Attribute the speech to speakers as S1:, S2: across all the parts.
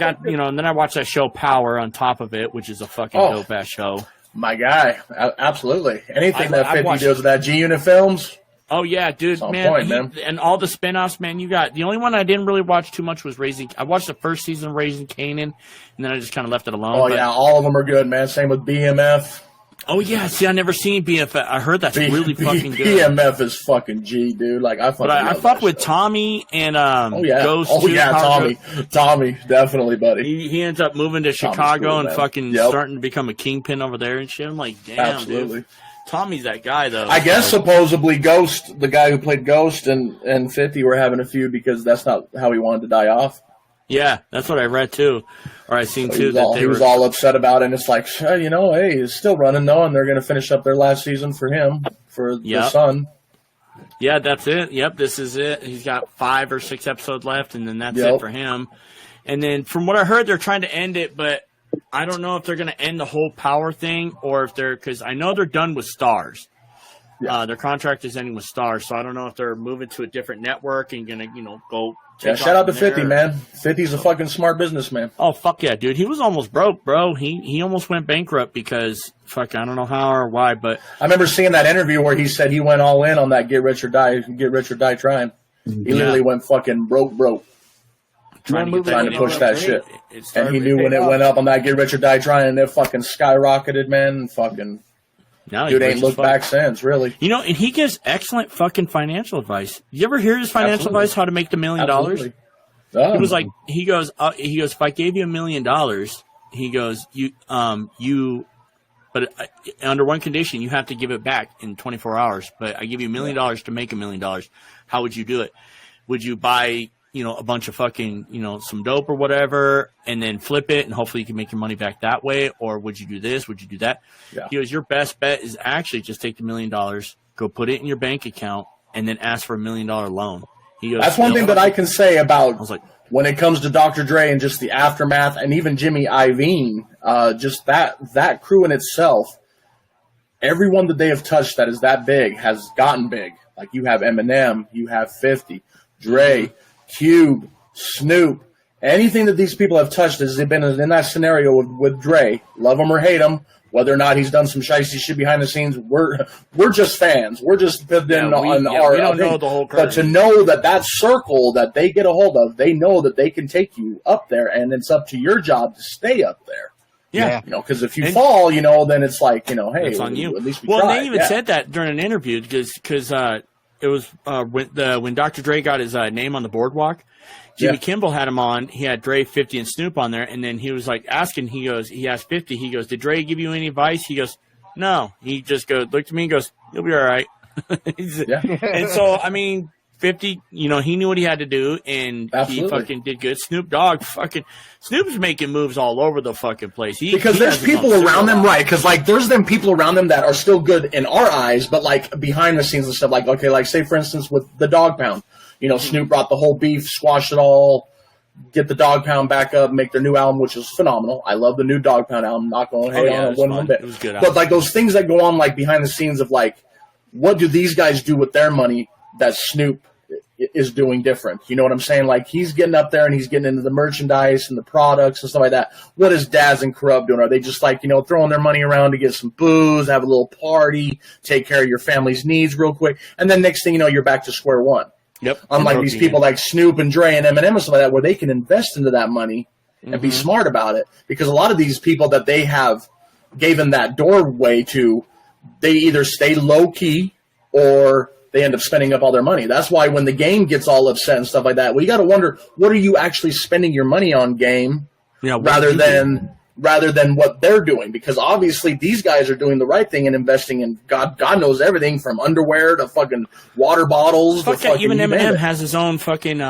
S1: got and then I watched that show Power on top of it, which is a fucking dope ass show.
S2: My guy, absolutely. Anything that 50 deals with that G-Unit films.
S1: Oh yeah, dude, man. And all the spinoffs, man. You got the only one I didn't really watch too much was Raising. I watched the first season of Raising Kanan, and then I just kind of left it alone.
S2: Oh yeah, all of them are good, man. Same with BMF.
S1: Oh yeah, see, I never seen BMF. I heard that's really fucking good.
S2: BMF is fucking G, dude. Like I
S1: fuck with Tommy and Ghost.
S2: Tommy, definitely, buddy.
S1: He ends up moving to Chicago and fucking starting to become a kingpin over there and shit. I'm like, damn, dude. Tommy's that guy, though.
S2: I guess supposedly Ghost, the guy who played Ghost and 50 were having a feud because that's not how he wanted to die off.
S1: Yeah, that's what I read, too. Or I seen, too.
S2: He was all upset about it, and it's like, hey, he's still running, though, and they're going to finish up their last season for him, for the son.
S1: Yeah, that's it. Yep, this is it. He's got 5 or 6 episodes left, and then that's it for him. And then from what I heard, they're trying to end it, but I don't know if they're going to end the whole Power thing or if they're – because I know they're done with Stars. Yeah. Their contract is ending with Stars, so I don't know if they're moving to a different network and going to, go –
S2: yeah, shout out to 50, man. 50's a fucking smart businessman.
S1: Oh, fuck yeah, dude. He was almost broke, bro. He almost went bankrupt because, I don't know how or why, but...
S2: I remember seeing that interview where he said he went all in on that get rich or die trying. He literally went fucking broke. Trying to push that shit. And he knew when it went up on that get rich or die trying, and it fucking skyrocketed, man. Fucking... No, dude ain't looked back since, really.
S1: And he gives excellent fucking financial advice. You ever hear his financial advice, how to make $1 million? He was like, he goes, if I gave you $1 million, he goes, but under one condition, you have to give it back in 24 hours. But I give you $1 million to make $1 million. How would you do it? Would you buy, a bunch of fucking, some dope or whatever, and then flip it, and hopefully you can make your money back that way? Or would you do this? Would you do that? Yeah. He goes, your best bet is actually just take $1 million, go put it in your bank account, and then ask for $1 million loan. He goes,
S2: that's one thing that I can say about when it comes to Dr. Dre and just the aftermath, and even Jimmy Iovine, just that crew in itself, everyone that they have touched that is that big has gotten big. Like you have Eminem, you have 50, Dre, Cube, Snoop, anything that these people have touched has been in that scenario with Dre. Love him or hate him, whether or not he's done some shiesty shit behind the scenes, we're just fans. We're just we don't
S1: know the whole curtain.
S2: But to know that circle that they get a hold of, they know that they can take you up there, and it's up to your job to stay up there.
S1: Yeah.
S2: Because if you fall, then it's like, hey,
S1: it's on you.
S2: At least we
S1: tried.
S2: tried.
S1: They even said that during an interview because it was when Dr. Dre got his name on the boardwalk. Jimmy Kimmel had him on. He had Dre, 50, and Snoop on there, and then he was like asking. He asked 50. He goes, "Did Dre give you any advice?" He goes, "No." He just looked at me and goes, "You'll be all right." And so 50, he knew what he had to do, and he fucking did good. Snoop's making moves all over the fucking place.
S2: Because there's people around them, right? Because there's them people around them that are still good in our eyes, but behind the scenes and stuff. Say for instance with the Dog Pound, Snoop brought the whole beef, squashed it all, get the Dog Pound back up, make their new album, which is phenomenal. I love the new Dog Pound album. Not going to hate on it one bit.
S1: It was good.
S2: But those things that go on behind the scenes of what do these guys do with their money that Snoop is doing different? You know what I'm saying? He's getting up there and he's getting into the merchandise and the products and stuff like that. What is Daz and Corrupt doing? Are they just throwing their money around to get some booze, have a little party, take care of your family's needs real quick, and then next thing you know, you're back to square one?
S1: Yep.
S2: Unlike these people like Snoop and Dre and Eminem and stuff like that, where they can invest into that money and be smart about it. Because a lot of these people that they have given that doorway to, they either stay low key or they end up spending up all their money. That's why when the game gets all upset and stuff like that, you got to wonder, what are you actually spending your money on, game, rather than what they're doing? Because obviously these guys are doing the right thing and investing in God knows everything from underwear to fucking water bottles.
S1: Even Eminem has his own fucking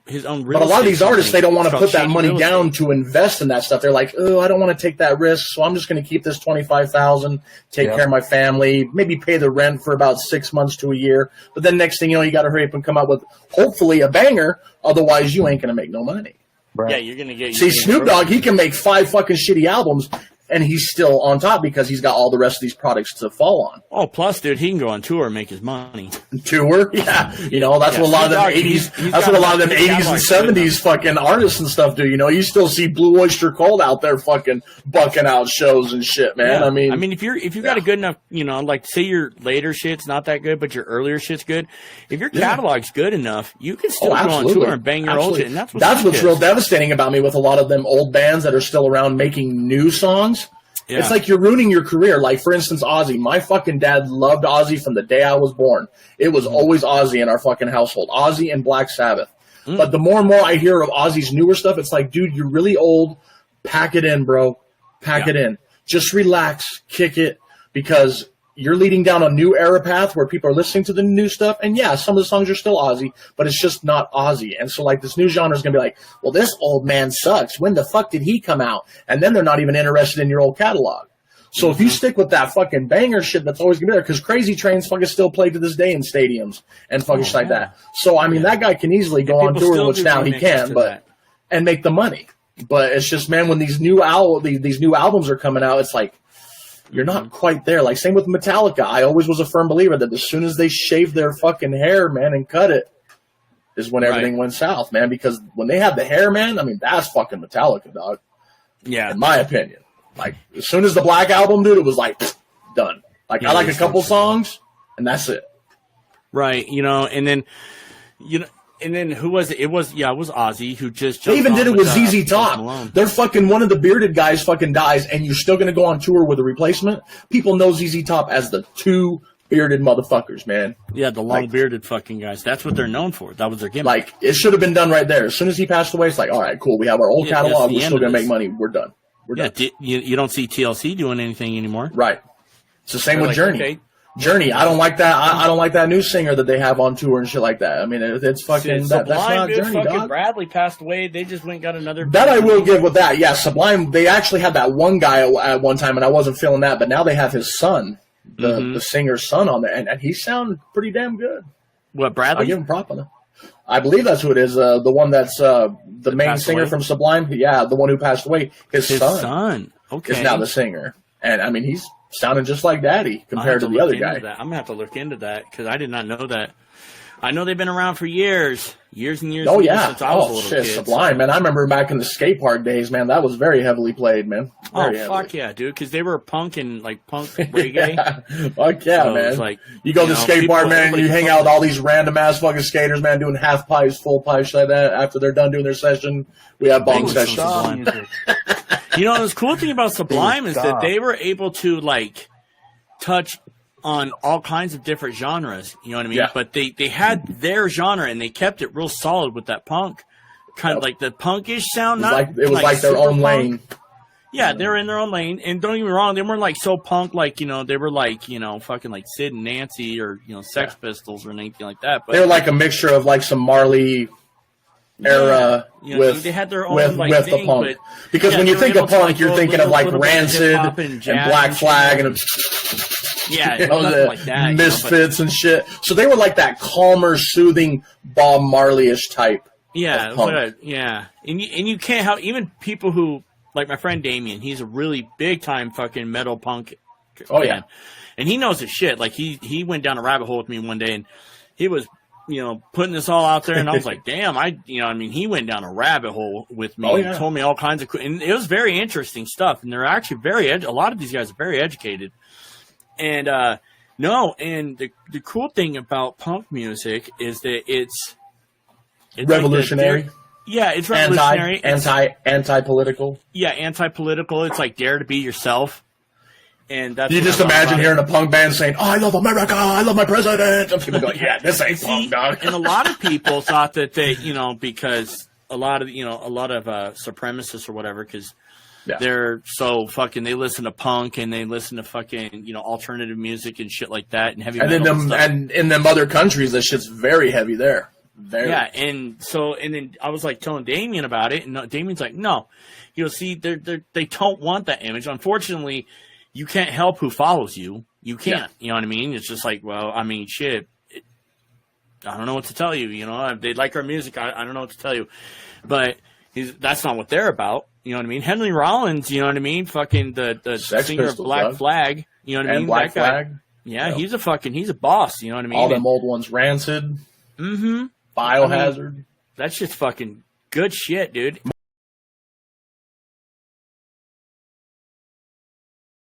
S1: his own.
S2: But a lot of these artists, they don't want to put that money down to invest in that stuff. They're like, oh, I don't want to take that risk, so I'm just going to keep this $25,000, take care of my family, maybe pay the rent for about 6 months to a year. But then next thing you know, you got to hurry up and come out with hopefully a banger. Otherwise, you ain't going to make no money.
S1: Right. Yeah, you're gonna get.
S2: See, Snoop Dogg, he can make 5 fucking shitty albums, and he's still on top because he's got all the rest of these products to fall on.
S1: Oh, plus, dude, he can go on tour and make his money.
S2: Tour, yeah. You know, that's what a lot of them 80s. That's what a lot of them 80s and 70s fucking artists and stuff do. You know, you still see Blue Oyster Cult out there fucking bucking out shows and shit, man.
S1: Yeah.
S2: I mean,
S1: if you got a good enough, you know, like say your later shit's not that good, but your earlier shit's good. If your catalog's good enough, you can still go on tour and bang your old shit. And that's what's
S2: real devastating about me with a lot of them old bands that are still around making new songs. Yeah. It's like you're ruining your career. Like, for instance, Ozzy. My fucking dad loved Ozzy from the day I was born. It was always Ozzy in our fucking household. Ozzy and Black Sabbath. But the more and more I hear of Ozzy's newer stuff, it's like, dude, you're really old. Pack it in, bro. Pack it in. Just relax. Kick it. Because you're leading down a new era path where people are listening to the new stuff. And yeah, some of the songs are still Ozzy, but it's just not Ozzy. And so like this new genre is going to be like, well, this old man sucks. When the fuck did he come out? And then they're not even interested in your old catalog. So if you stick with that fucking banger shit, that's always going to be there. Because Crazy Train's fucking still played to this day in stadiums and fucking shit like that. So, I mean, that guy can easily go on tour, which now he can, and make the money. But it's just, man, when these new albums are coming out, it's like, you're not quite there. Like, same with Metallica. I always was a firm believer that as soon as they shaved their fucking hair, man, and cut it, is when everything went south, man. Because when they had the hair, man, I mean, that's fucking Metallica, dog.
S1: Yeah.
S2: In my opinion. Like, as soon as the Black Album, dude, it was like, done. Like, I like a couple songs, and that's it.
S1: Right. You know, and then, and then who was it? It was Ozzy who just
S2: jumped. They even did it with ZZ Top. They're fucking, one of the bearded guys fucking dies, and you're still going to go on tour with a replacement? People know ZZ Top as the two bearded motherfuckers, man.
S1: Yeah, the long bearded fucking guys. That's what they're known for. That was their gimmick.
S2: Like, it should have been done right there. As soon as he passed away, it's like, all right, cool. We have our old catalog. We're still going to make money. We're done. We're done.
S1: You don't see TLC doing anything anymore.
S2: Right. It's the same with Journey. Okay. Journey, I don't like that. I don't like that new singer that they have on tour and shit like that. I mean, it's fucking that's not Journey,
S1: fucking
S2: dog.
S1: Bradley passed away. They just went and got another.
S2: That I will give with that. Yeah, Sublime. They actually had that one guy at one time, and I wasn't feeling that. But now they have his son, the singer's son, on there, and he sounded pretty damn good.
S1: What, Bradley?
S2: I give him prop on it. I believe that's who it is. The one that's the main singer from Sublime. Yeah, the one who passed away. His son. Okay. Is now the singer, and I mean he's sounding just like Daddy compared to the other guy.
S1: I'm gonna have to look into that because I did not know that. I know they've been around for years and years.
S2: Oh yeah,
S1: since I was a little kid.
S2: Sublime, man. I remember back in the skate park days, man. That was very heavily played, man. Very heavily.
S1: Fuck yeah, dude! Because they were punk and like punk reggae.
S2: Fuck yeah, so man. Like, you go to the skate park, man, and you hang out with all these random ass fucking skaters, man, doing half pipes, full pipes like that. After they're done doing their session, we have bong sessions.
S1: You know, the cool thing about Sublime is that they were able to like touch on all kinds of different genres. You know what I mean? Yeah. But they had their genre and they kept it real solid with that punk kind of like the punkish sound.
S2: It was like their own lane.
S1: Yeah, they were in their own lane. And don't get me wrong, they weren't like so punk like, you know, they were like, you know, fucking like Sid and Nancy or, you know, Sex Pistols or anything like that. But
S2: they were like a mixture of like some Marley era with
S1: they had their own
S2: with the punk. Because when you think of punk, you're thinking of like Rancid and Black Flag and
S1: you know, like that,
S2: Misfits and shit. So they were like that calmer, soothing Bob Marley-ish type.
S1: Yeah, of punk. And you can't have even people who like my friend Damien. He's a really big time fucking metal punk. fan. And he knows his shit. Like he went down a rabbit hole with me one day, and he was, you know, putting this all out there, and I was like, damn, he went down a rabbit hole with me and told me all kinds of, and it was very interesting stuff. And they're actually a lot of these guys are very educated. And, and the cool thing about punk music is that it's
S2: revolutionary.
S1: Like it's revolutionary.
S2: Anti-political.
S1: Yeah, anti-political. It's like dare to be yourself. And that's
S2: you just imagine hearing a punk band saying, "Oh, I love America, I love my president." I'm gonna go, "Yeah, this ain't punk, dog."
S1: And a lot of people thought that they, you know, because a lot of supremacists or whatever, because they're so fucking, they listen to punk and they listen to fucking, you know, alternative music and shit like that and heavy metal.
S2: And in them other countries, that shit's very heavy there. Very.
S1: Yeah, and then I was like telling Damien about it, and Damien's like, "No, you know, see, they don't want that image. Unfortunately, you can't help who follows you. You can't. You know what I mean? It's just like, well, I mean, shit. I don't know what to tell you. You know, they like our music. I don't know what to tell you. But that's not what they're about. You know what I mean? Henry Rollins, you know what I mean? Fucking the
S2: Sex
S1: singer of
S2: Pistols,
S1: Black
S2: dog.
S1: Flag, you know what I
S2: And
S1: mean?
S2: Black
S1: That guy,
S2: Flag.
S1: yeah,
S2: Yep.
S1: he's a boss, you know what I mean?
S2: All them old ones, Rancid,
S1: Mm-hmm.
S2: Biohazard.
S1: That's just fucking good shit, dude.